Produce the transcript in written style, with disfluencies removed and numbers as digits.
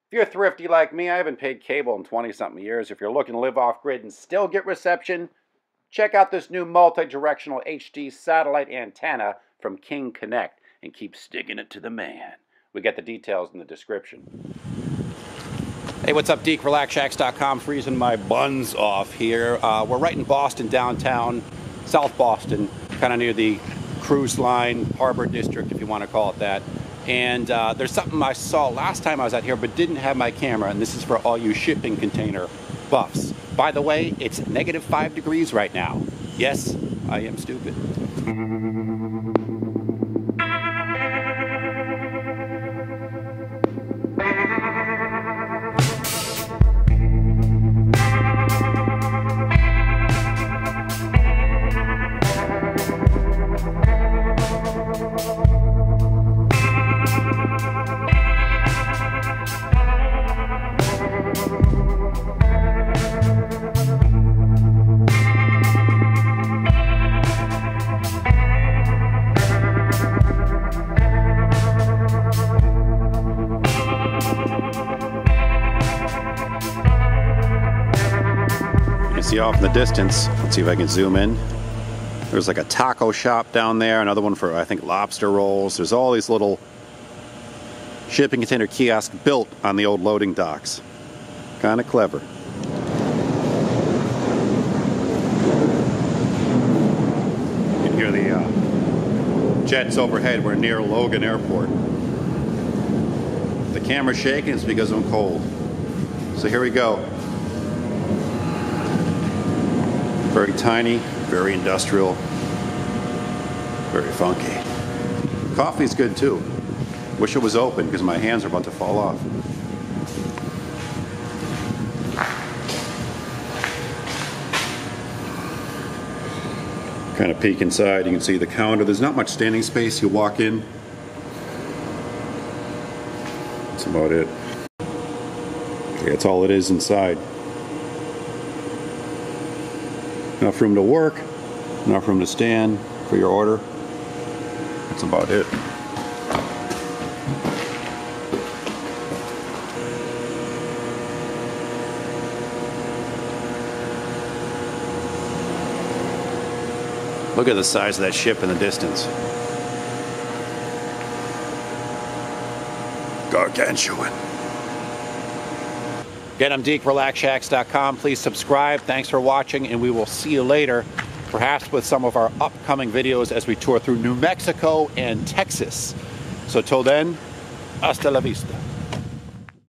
If you're thrifty like me, I haven't paid cable in 20-something years. If you're looking to live off-grid and still get reception, check out this new multi-directional HD satellite antenna from King Connect and keep sticking it to the man. We got the details in the description. Hey, what's up, Deek? RelaxShacks.com. Freezing my buns off here. We're right in Boston, downtown, South Boston, kind of near the cruise line, harbor district, if you want to call it that. And there's something I saw last time I was out here, but didn't have my camera, and this is for all you shipping container buffs. By the way, it's -5 degrees right now. Yes, I am stupid. See off in the distance, let's see if I can zoom in. There's like a taco shop down there, another one for I think lobster rolls. There's all these little shipping container kiosks built on the old loading docks. Kind of clever. You can hear the jets overhead. We're near Logan Airport. The camera's shaking, it's because I'm cold. So here we go. Very tiny, very industrial, very funky. Coffee's good too. Wish it was open because my hands are about to fall off. Kind of peek inside, you can see the counter. There's not much standing space. You walk in. That's about it. Okay, that's all it is inside. Enough room to work, enough room to stand for your order. That's about it. Look at the size of that ship in the distance. Gargantuan. Again, I'm Deek, RelaxShacks.com. Please subscribe. Thanks for watching, and we will see you later, perhaps with some of our upcoming videos as we tour through New Mexico and Texas. So till then, hasta la vista.